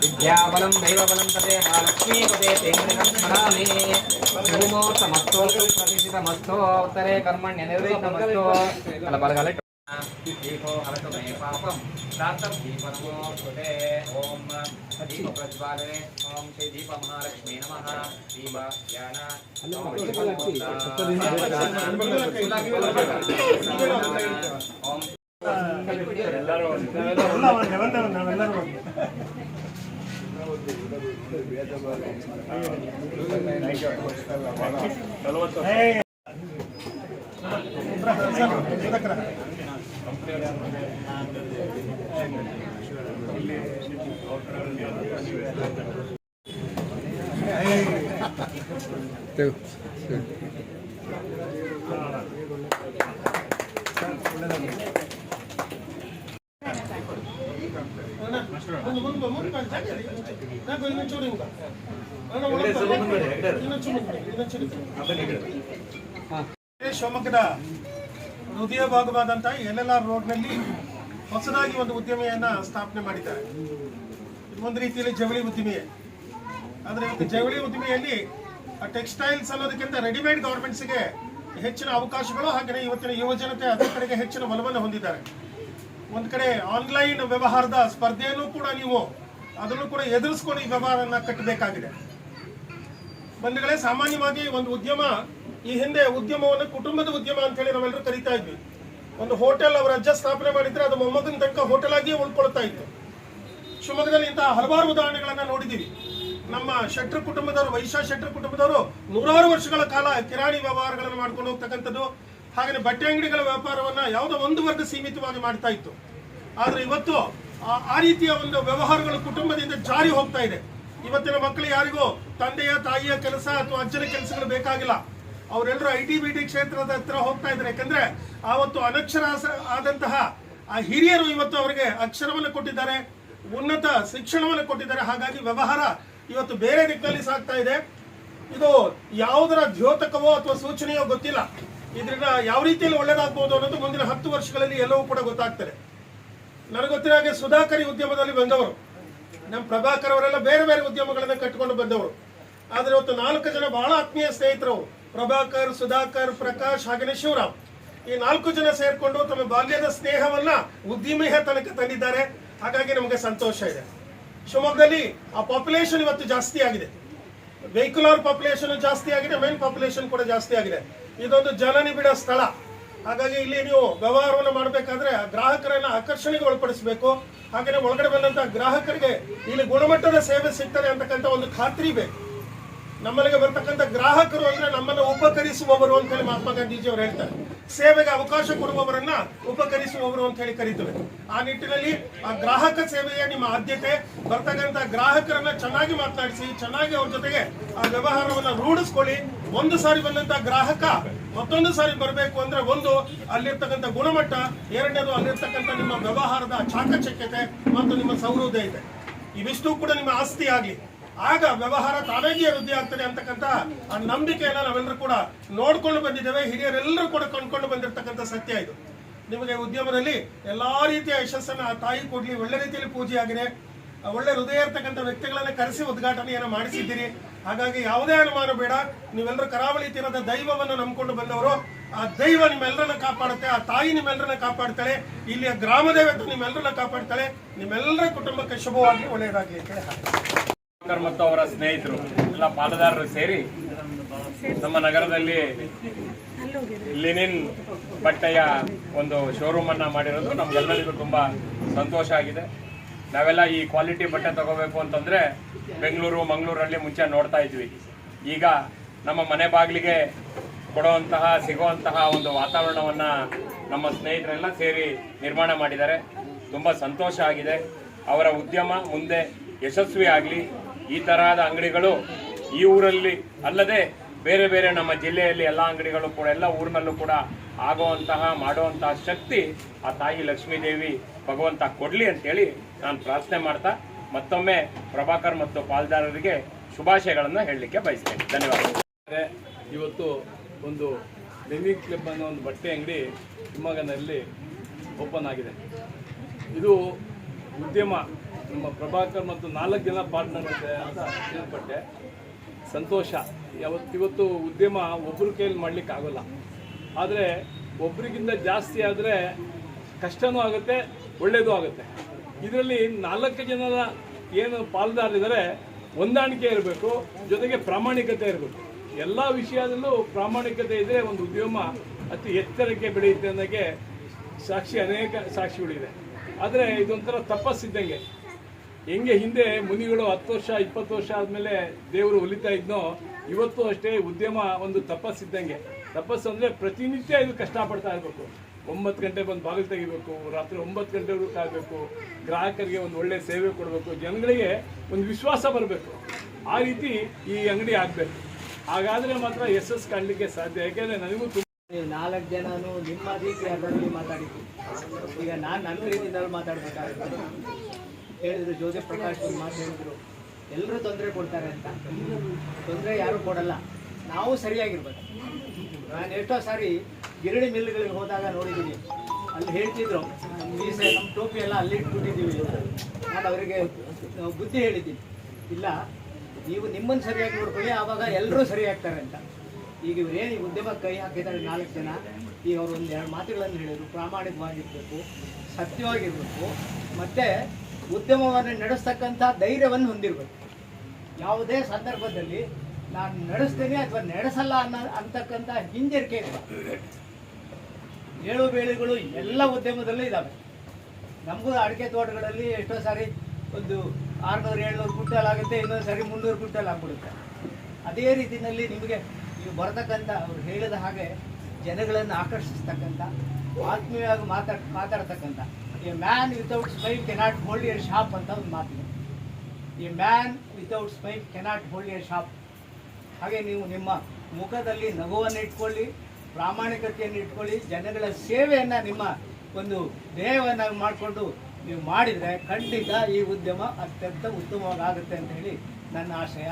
विद्याबलं दैवबलं तदे महालक्ष्मीपदे तेङ्गणं स्मरामि भूमो समस्तोऽस्तु प्रतिष्ठितमस्तु उत्तरे कर्मण्यनिर्विघ्नमस्तु बलबलगले दीपो हरतु मे पापं प्रातः दीपनमो सुते ओम दीपप्रज्वालने ओम श्री दीप महालक्ष्मी नमः दीपज्ञान ओम ಶಿವಮೊಗ್ಗದ ಹೃದಯ ಭಾಗವಾದಂತಹ LLR ರೋಡ್ನಲ್ಲಿ ಹೊಸದಾಗಿ ಒಂದು ಉದ್ಯಮಿಯನ್ನ ಸ್ಥಾಪನೆ ಮಾಡಿದ್ದಾರೆ. ಒಂದು ರೀತಿಯಲ್ಲಿ ಜವಳಿ ಉದ್ಯಮಿಯೇ. ಆದರೆ ಜವಳಿ ಉದ್ಯಮಿಯಲ್ಲಿ ಟೆಕ್ಸ್ಟೈಲ್ಸ್ ಅನ್ನೋದಕ್ಕಿಂತ ರೆಡಿಮೇಡ್ ಗಾರ್ಮೆಂಟ್ಸ್ಗೆ ಹೆಚ್ಚಿನ ಅವಕಾಶಗಳು ಹಾಗೆಯೇ ಇವತ್ತಿನ ಯುವಜನತೆ ಅದರ ಕಡೆಗೆ ಹೆಚ್ಚಿನ ಒಲವನ್ನು ಹೊಂದಿದ್ದಾರೆ. ಒಂದು ಕಡೆ ಆನ್ಲೈನ್ ವ್ಯವಹಾರದ ಸ್ಪರ್ಧೆಯನ್ನು ಕೂಡ ನೀವು ಅದನ್ನು ಕೂಡ ಎದುರಿಸ್ಕೊಂಡು ಈ ವ್ಯವಹಾರನ ಕಟ್ಟಬೇಕಾಗಿದೆ. ಬಂಧುಗಳೇ, ಸಾಮಾನ್ಯವಾಗಿ ಒಂದು ಉದ್ಯಮ ಈ ಹಿಂದೆ ಉದ್ಯಮವನ್ನು ಕುಟುಂಬದ ಉದ್ಯಮ ಅಂತ ಹೇಳಿ ನಾವೆಲ್ಲರೂ ಕರೀತಾ ಇದ್ವಿ. ಒಂದು ಹೋಟೆಲ್ ಅವರ ಅಜ್ಜ ಸ್ಥಾಪನೆ ಮಾಡಿದ್ರೆ ಅದು ಮೊಮ್ಮಗನ ತನಕ ಹೋಟೆಲ್ ಆಗಿಯೇ ಉಳ್ಕೊಳ್ತಾ ಇತ್ತು. ಶಿವಮೊಗ್ಗದಲ್ಲಿ ಇಂತಹ ಹಲವಾರು ಉದಾಹರಣೆಗಳನ್ನ ನೋಡಿದ್ದೀವಿ. ನಮ್ಮ ಶೆಟ್ರ್ ಕುಟುಂಬದವರು, ವೈಶ್ಯ ಶೆಟ್ರ್ ಕುಟುಂಬದವರು ನೂರಾರು ವರ್ಷಗಳ ಕಾಲ ಕಿರಾಣಿ ವ್ಯವಹಾರಗಳನ್ನು ಮಾಡ್ಕೊಂಡು ಹೋಗ್ತಕ್ಕಂಥದ್ದು, ಹಾಗೆ ಬಟ್ಟೆ ಅಂಗಡಿಗಳ ವ್ಯಾಪಾರವನ್ನ ಯಾವುದೋ ಒಂದು ವರ್ಗ ಸೀಮಿತವಾಗಿ ಮಾಡ್ತಾ ಇತ್ತು. ಆದ್ರೆ ಇವತ್ತು ಆ ರೀತಿಯ ಒಂದು ವ್ಯವಹಾರಗಳು ಕುಟುಂಬದಿಂದ ಜಾರಿ ಹೋಗ್ತಾ ಇದೆ. ಇವತ್ತಿನ ಮಕ್ಕಳು ಯಾರಿಗೂ ತಂದೆಯ ತಾಯಿಯ ಕೆಲಸ ಅಥವಾ ಅಜ್ಜನ ಕೆಲಸಗಳು ಬೇಕಾಗಿಲ್ಲ. ಅವರೆಲ್ಲರೂ IT BT ಕ್ಷೇತ್ರದ ಹತ್ರ ಹೋಗ್ತಾ ಇದ್ದಾರೆ. ಯಾಕಂದ್ರೆ ಆವತ್ತು ಅನಕ್ಷರ ಆದಂತಹ ಆ ಹಿರಿಯರು ಇವತ್ತು ಅವರಿಗೆ ಅಕ್ಷರವನ್ನು ಕೊಟ್ಟಿದ್ದಾರೆ, ಉನ್ನತ ಶಿಕ್ಷಣವನ್ನು ಕೊಟ್ಟಿದ್ದಾರೆ. ಹಾಗಾಗಿ ವ್ಯವಹಾರ ಇವತ್ತು ಬೇರೆ ದಿಕ್ಕಿನಲ್ಲಿ ಸಾಗ್ತಾ ಇದೆ. ಇದು ಯಾವುದರ ದ್ಯೋತಕವೋ ಅಥವಾ ಸೂಚನೆಯೋ ಗೊತ್ತಿಲ್ಲ. ಇದರಿಂದ ಯಾವ ರೀತಿಯಲ್ಲಿ ಒಳ್ಳೇದಾಗಬಹುದು ಅನ್ನೋದು ಮುಂದಿನ 10 ವರ್ಷಗಳಲ್ಲಿ ಎಲ್ಲವೂ ಕೂಡ ಗೊತ್ತಾಗ್ತದೆ. ನನಗೆ ಗೊತ್ತಿರೋ ಹಾಗೆ ಸುಧಾಕರಿ ಉದ್ಯಮದಲ್ಲಿ ಬಂದವರು, ನಮ್ಮ ಪ್ರಭಾಕರ್ ಅವರೆಲ್ಲ ಬೇರೆ ಬೇರೆ ಉದ್ಯಮಗಳನ್ನ ಕಟ್ಟಿಕೊಂಡು ಬಂದವರು. ಆದ್ರೆ ಇವತ್ತು 4 ಜನ ಬಹಳ ಆತ್ಮೀಯ ಸ್ನೇಹಿತರು, ಪ್ರಭಾಕರ್, ಸುಧಾಕರ್, ಪ್ರಕಾಶ್ ಹಾಗೆಯೇ ಶಿವರಾಮ್. ಈ 4 ಜನ ಸೇರ್ಕೊಂಡು ತಮ್ಮ ಬಾಲ್ಯದ ಸ್ನೇಹವನ್ನ ಉದ್ಯಮಿಯ ತನಕ ತಂದಿದ್ದಾರೆ. ಹಾಗಾಗಿ ನಮಗೆ ಸಂತೋಷ ಇದೆ. ಶಿವಮೊಗ್ಗದಲ್ಲಿ ಆ ಪಾಪ್ಯುಲೇಷನ್ ಇವತ್ತು ಜಾಸ್ತಿ ಆಗಿದೆ. ವೆಹಿಕುಲರ್ ಪಾಪ್ಯುಲೇಷನ್ ಜಾಸ್ತಿ ಆಗಿದೆ, ಮೇನ್ ಪಾಪ್ಯುಲೇಷನ್ ಕೂಡ ಜಾಸ್ತಿ ಆಗಿದೆ. ಇದೊಂದು ಜನನಿಬಿಡ ಸ್ಥಳ. ಹಾಗಾಗಿ ಇಲ್ಲಿ ನೀವು ವ್ಯವಹಾರವನ್ನು ಮಾಡಬೇಕಾದ್ರೆ ಗ್ರಾಹಕರನ್ನ ಆಕರ್ಷಣೆಗೆ ಒಳಪಡಿಸಬೇಕು. ಹಾಗೆಯೇ ಒಳಗಡೆ ಬಂದಂತಹ ಗ್ರಾಹಕರಿಗೆ ಇಲ್ಲಿ ಗುಣಮಟ್ಟದ ಸೇವೆ ಸಿಗ್ತದೆ ಅಂತಕ್ಕಂಥ ಒಂದು ಖಾತ್ರಿ ಬೇಕು. ನಮ್ಮಲ್ಲಿಗೆ ಬರ್ತಕ್ಕಂಥ ಗ್ರಾಹಕರು ಅಂದ್ರೆ ನಮ್ಮನ್ನು ಉಪಕರಿಸುವವರು ಅಂತ ಹೇಳಿ ಮಹಾತ್ಮ ಗಾಂಧೀಜಿ ಅವರು ಹೇಳ್ತಾರೆ. ಸೇವೆಗೆ ಅವಕಾಶ ಕೊಡುವವರನ್ನ ಉಪಕರಿಸುವವರು ಅಂತ ಹೇಳಿ ಕರೀತೇವೆ. ಆ ನಿಟ್ಟಿನಲ್ಲಿ ಆ ಗ್ರಾಹಕ ಸೇವೆಯೇ ನಿಮ್ಮ ಆದ್ಯತೆ. ಬರ್ತಕ್ಕಂಥ ಗ್ರಾಹಕರನ್ನ ಚೆನ್ನಾಗಿ ಮಾತನಾಡಿಸಿ, ಚೆನ್ನಾಗಿ ಅವ್ರ ಜೊತೆಗೆ ಆ ವ್ಯವಹಾರವನ್ನ ರೂಢಿಸ್ಕೊಳ್ಳಿ. ಒಂದು ಸಾರಿ ಬಂದಂತ ಗ್ರಾಹಕ ಮತ್ತೊಂದು ಸಾರಿ ಬರಬೇಕು ಅಂದ್ರೆ ಒಂದು ಅಲ್ಲಿರ್ತಕ್ಕಂಥ ಗುಣಮಟ್ಟ, ಎರಡನೇದು ಅಲ್ಲಿರ್ತಕ್ಕಂಥ ನಿಮ್ಮ ವ್ಯವಹಾರದ ಚಾಕಚಕ್ಯತೆ ಮತ್ತು ನಿಮ್ಮ ಸೌಹೃದಯತೆ, ಇವಿಷ್ಟು ಕೂಡ ನಿಮ್ಮ ಆಸ್ತಿ ಆಗಲಿ. ಆಗ ವ್ಯವಹಾರ ತಾನಾಗಿ ವೃದ್ಧಿ ಆಗ್ತದೆ ಅಂತಕ್ಕಂಥ ಆ ನಂಬಿಕೆಯನ್ನ ನಾವೆಲ್ಲರೂ ಕೂಡ ನೋಡ್ಕೊಂಡು ಬಂದಿದ್ದೇವೆ. ಹಿರಿಯರೆಲ್ಲರೂ ಕೂಡ ಕೊಂಡ್ಕೊಂಡು ಬಂದಿರತಕ್ಕಂಥ ಸತ್ಯ ಇದು. ನಿಮಗೆ ಉದ್ಯಮದಲ್ಲಿ ಎಲ್ಲಾ ರೀತಿಯ ಯಶಸ್ಸನ್ನ ಆ ತಾಯಿ ಕೊಡ್ಲಿ. ಒಳ್ಳೆ ರೀತಿಯಲ್ಲಿ ಪೂಜೆ ಆಗಿದೆ. ಒಳ್ಳೆ ಹೃದಯ ಇರ್ತಕ್ಕಂಥ ವ್ಯಕ್ತಿಗಳನ್ನ ಕರೆಸಿ ಉದ್ಘಾಟನೆಯನ್ನು ಮಾಡಿಸಿದ್ದೀರಿ. ಹಾಗಾಗಿ ಯಾವುದೇ ಅನುಮಾನ ಬೇಡ. ನೀವೆಲ್ಲರೂ ಕರಾವಳಿ ತೀರದ ದೈವವನ್ನು ನಂಬಿಕೊಂಡು ಬಂದವರು. ಆ ದೈವ ನಿಮ್ಮೆಲ್ಲರನ್ನ ಕಾಪಾಡುತ್ತೆ. ಆ ತಾಯಿ ನಿಮ್ಮೆಲ್ಲರನ್ನ ಕಾಪಾಡ್ತಾಳೆ. ಇಲ್ಲಿಯ ಗ್ರಾಮ ದೇವತೆ ನಿಮ್ಮೆಲ್ಲರನ್ನ ಕಾಪಾಡ್ತಾಳೆ. ನಿಮ್ಮೆಲ್ಲರ ಕುಟುಂಬಕ್ಕೆ ಶುಭವಾಗಿ ಒಳ್ಳೆಯದಾಗಲಿ ಅಂತ ಹೇಳಿ ಮತ್ತು ಅವರ ಸ್ನೇಹಿತರು ಎಲ್ಲ ಪಾಲುದಾರರು ಸೇರಿ ನಮ್ಮ ನಗರದಲ್ಲಿ ಲಿನಿನ್ ಬಟ್ಟೆಯ ಒಂದು ಶೋರೂಮ್ ಅನ್ನ ಮಾಡಿರೋದು ನಮ್ಗೆಲ್ಲರಿಗೂ ತುಂಬಾ ಸಂತೋಷ ಆಗಿದೆ. ನಾವೆಲ್ಲ ಈ ಕ್ವಾಲಿಟಿ ಬಟ್ಟೆ ತಗೋಬೇಕು ಅಂತಂದ್ರೆ ಬೆಂಗಳೂರು, ಮಂಗಳೂರಲ್ಲಿ ಮುಂಚೆ ನೋಡ್ತಾ ಇದ್ವಿ. ಈಗ ನಮ್ಮ ಮನೆ ಬಾಗಿಲಿಗೆ ಕೊಡುವಂತಹ ಸಿಗುವಂತಹ ಒಂದು ವಾತಾವರಣವನ್ನ ನಮ್ಮ ಸ್ನೇಹಿತರೆಲ್ಲ ಸೇರಿ ನಿರ್ಮಾಣ ಮಾಡಿದ್ದಾರೆ. ತುಂಬಾ ಸಂತೋಷ ಆಗಿದೆ. ಅವರ ಉದ್ಯಮ ಮುಂದೆ ಯಶಸ್ವಿ ಆಗಲಿ. ಈ ತರಹದ ಅಂಗಡಿಗಳು ಈ ಊರಲ್ಲಿ ಅಲ್ಲದೆ ಬೇರೆ ಬೇರೆ ನಮ್ಮ ಜಿಲ್ಲೆಯಲ್ಲಿ ಎಲ್ಲ ಅಂಗಡಿಗಳು ಕೂಡ ಎಲ್ಲ ಊರಿನಲ್ಲೂ ಕೂಡ ಆಗುವಂತಹ ಮಾಡುವಂತಹ ಶಕ್ತಿ ಆ ತಾಯಿ ಲಕ್ಷ್ಮೀದೇವಿ ಭಗವಂತ ಕೊಡಲಿ ಅಂತೇಳಿ ನಾನು ಪ್ರಾರ್ಥನೆ ಮಾಡ್ತಾ ಮತ್ತೊಮ್ಮೆ ಪ್ರಭಾಕರ್ ಮತ್ತು ಪಾಲ್ದಾರರಿಗೆ ಶುಭಾಶಯಗಳನ್ನು ಹೇಳಲಿಕ್ಕೆ ಬಯಸ್ತೇನೆ. ಧನ್ಯವಾದ. ಇವತ್ತು ಒಂದು ಲಿನಿನ್ ಕ್ಲಬ್ ಅನ್ನೋ ಒಂದು ಬಟ್ಟೆ ಅಂಗಡಿ ಶಿವಮೊಗ್ಗದಲ್ಲಿ ಓಪನ್ ಆಗಿದೆ. ಇದು ಉದ್ಯಮ ನಮ್ಮ ಪ್ರಭಾಕರ್ ಮತ್ತು 4 ಜನ ಪಾರ್ಟ್ನರ್ ಇದೆ ಅಂತ ಕೇಳ್ಪಟ್ಟೆ. ಸಂತೋಷ. ಇವತ್ತು ಉದ್ಯಮ ಒಬ್ಬರ ಕೈಯಲ್ಲಿ ಮಾಡಲಿಕ್ಕೆ ಆಗೋಲ್ಲ. ಆದರೆ ಒಬ್ಬರಿಗಿಂತ ಜಾಸ್ತಿ ಆದರೆ ಕಷ್ಟನೂ ಆಗುತ್ತೆ, ಒಳ್ಳೆಯದು ಆಗುತ್ತೆ. ಇದರಲ್ಲಿ 4 ಜನರ ಏನು ಪಾಲುದಾರರಿದ್ದಾರೆ, ಹೊಂದಾಣಿಕೆ ಇರಬೇಕು, ಜೊತೆಗೆ ಪ್ರಾಮಾಣಿಕತೆ ಇರಬೇಕು. ಎಲ್ಲ ವಿಷಯದಲ್ಲೂ ಪ್ರಾಮಾಣಿಕತೆ ಇದ್ದರೆ ಒಂದು ಉದ್ಯಮ ಅತಿ ಎತ್ತರಕ್ಕೆ ಬೆಳೆಯುತ್ತೆ ಅನ್ನೋಕ್ಕೆ ಅನೇಕ ಸಾಕ್ಷಿಗಳಿದೆ. ಆದರೆ ಇದೊಂಥರ ತಪಸ್ಸಿದ್ದಂಗೆ. ಹೆಂಗೆ ಹಿಂದೆ ಮುನಿಗಳು 10 ವರ್ಷ 20 ವರ್ಷ ಆದಮೇಲೆ ದೇವರು ಒಲಿತಾ ಇದ್ನೋ, ಇವತ್ತು ಅಷ್ಟೇ ಉದ್ಯಮ ಒಂದು ತಪಸ್ಸಿದ್ದಂಗೆ. ತಪಸ್ಸು ಅಂದರೆ ಪ್ರತಿನಿತ್ಯ ಇದು ಕಷ್ಟಪಡ್ತಾ ಇರಬೇಕು. 9 ಗಂಟೆ ಬಂದು ಬಾಗಿಲು ತೆಗಿಬೇಕು, ರಾತ್ರಿ 9 ಗಂಟೆವರೆಗೂ ಕಾಯಬೇಕು, ಗ್ರಾಹಕರಿಗೆ ಒಂದು ಒಳ್ಳೆ ಸೇವೆ ಕೊಡಬೇಕು, ಜನಗಳಿಗೆ ಒಂದು ವಿಶ್ವಾಸ ಬರಬೇಕು. ಆ ರೀತಿ ಈ ಅಂಗಡಿ ಆಗಬೇಕು. ಹಾಗಾದರೆ ಮಾತ್ರ ಯಶಸ್ಸು ಕಾಣಲಿಕ್ಕೆ ಸಾಧ್ಯ. ಯಾಕೆಂದರೆ ನನಗೂ ನೀವು 4 ಜನನು ನಿಮ್ಮ ರೀತಿ ಅದರಲ್ಲಿ ಮಾತಾಡಿದ್ದು. ಈಗ ನಾನು ನನ್ನ ರೀತಿಯಲ್ಲಿ ಮಾತಾಡಬೇಕಾಗುತ್ತೆ. ಹೇಳಿದ್ರು ಜ್ಯೋತಿ ಪ್ರಕಾಶ್ ಒಂದು ಮಾತು ಹೇಳಿದ್ರು, ಎಲ್ಲರೂ ತೊಂದರೆ ಕೊಡ್ತಾರೆ ಅಂತ. ತೊಂದರೆ ಯಾರೂ ಕೊಡಲ್ಲ, ನಾವು ಸರಿಯಾಗಿರ್ಬೇಕು. ನಾನು ಎಷ್ಟೋ ಸಾರಿ ಗಿರಣಿ ಮಿಲ್ಗಳಿಗೆ ಹೋದಾಗ ನೋಡಿದ್ದೀನಿ, ಅಲ್ಲಿ ಹೇಳ್ತಿದ್ರು ನಮ್ಮ ಮೀಸೆ ನಮ್ಮ ಟೋಪಿ ಎಲ್ಲ ಅಲ್ಲಿ ಇಟ್ಬಿಟ್ಟಿದ್ದೀವಿ. ನಾನು ಅವರಿಗೆ ಬುದ್ಧಿ ಹೇಳಿದ್ದೀನಿ, ಇಲ್ಲ ನೀವು ನಿಮ್ಮನ್ನು ಸರಿಯಾಗಿ ನೋಡ್ಕೊಳ್ಳಿ, ಆವಾಗ ಎಲ್ಲರೂ ಸರಿಯಾಗ್ತಾರೆ ಅಂತ. ಈಗ ಇವರೇನು ಈ ಉದ್ಯಮಕ್ಕೆ ಕೈ ಹಾಕಿದ್ದಾರೆ 4 ಜನ, ಈಗ ಅವರು ಒಂದು 2 ಮಾತುಗಳನ್ನು ಹೇಳಿದರು. ಪ್ರಾಮಾಣಿಕವಾಗಿರಬೇಕು, ಸತ್ಯವಾಗಿರಬೇಕು, ಮತ್ತು ಉದ್ಯಮವನ್ನು ನಡೆಸ್ತಕ್ಕಂಥ ಧೈರ್ಯವನ್ನು ಹೊಂದಿರಬೇಕು. ಯಾವುದೇ ಸಂದರ್ಭದಲ್ಲಿ ನಾನು ನಡೆಸ್ತೇನೆ ಅಥವಾ ನಡೆಸಲ್ಲ ಅಂತಕ್ಕಂಥ ಹಿಂಜರಿಕೆ ಇಲ್ಲ. ಏಳು ಬೇಳೆಗಳು ಎಲ್ಲ ಉದ್ಯಮದಲ್ಲೂ ಇದ್ದಾವೆ. ನಮಗೂ ಅಡಿಕೆ ತೋಟಗಳಲ್ಲಿ ಎಷ್ಟೋ ಸಾರಿ ಒಂದು 600-700 ಕ್ವಿಂಟಲ್ ಆಗುತ್ತೆ, ಇನ್ನೊಂದು ಸಾರಿ 300 ಕ್ವಿಂಟಲ್ ಆಗಿಬಿಡುತ್ತೆ. ಅದೇ ರೀತಿಯಲ್ಲಿ ನಿಮಗೆ ನೀವು ಬರ್ತಕ್ಕಂಥ ಅವ್ರು ಹೇಳಿದ ಹಾಗೆ ಜನಗಳನ್ನು ಆಕರ್ಷಿಸ್ತಕ್ಕಂಥ, ಆತ್ಮೀಯವಾಗಿ ಮಾತಾಡ್ತಕ್ಕಂಥ, a man without smile cannot hold a shop ಅಂತ ಒಂದು ಮಾತಿದೆ. A man without smile cannot hold a shop. ಹಾಗೆ ನೀವು ನಿಮ್ಮ ಮುಖದಲ್ಲಿ ನಗುವನ್ನು ಇಟ್ಕೊಳ್ಳಿ, ಪ್ರಾಮಾಣಿಕತೆಯನ್ನು ಇಟ್ಕೊಳ್ಳಿ, ಜನಗಳ ಸೇವೆಯನ್ನು ನಿಮ್ಮ ಒಂದು ಧ್ಯೇಯವನ್ನು ಮಾಡಿಕೊಂಡು ನೀವು ಮಾಡಿದರೆ ಖಂಡಿತ ಈ ಉದ್ಯಮ ಅತ್ಯಂತ ಉತ್ತಮವಾಗುತ್ತೆ ಅಂತ ಹೇಳಿ ನನ್ನ ಆಶಯ.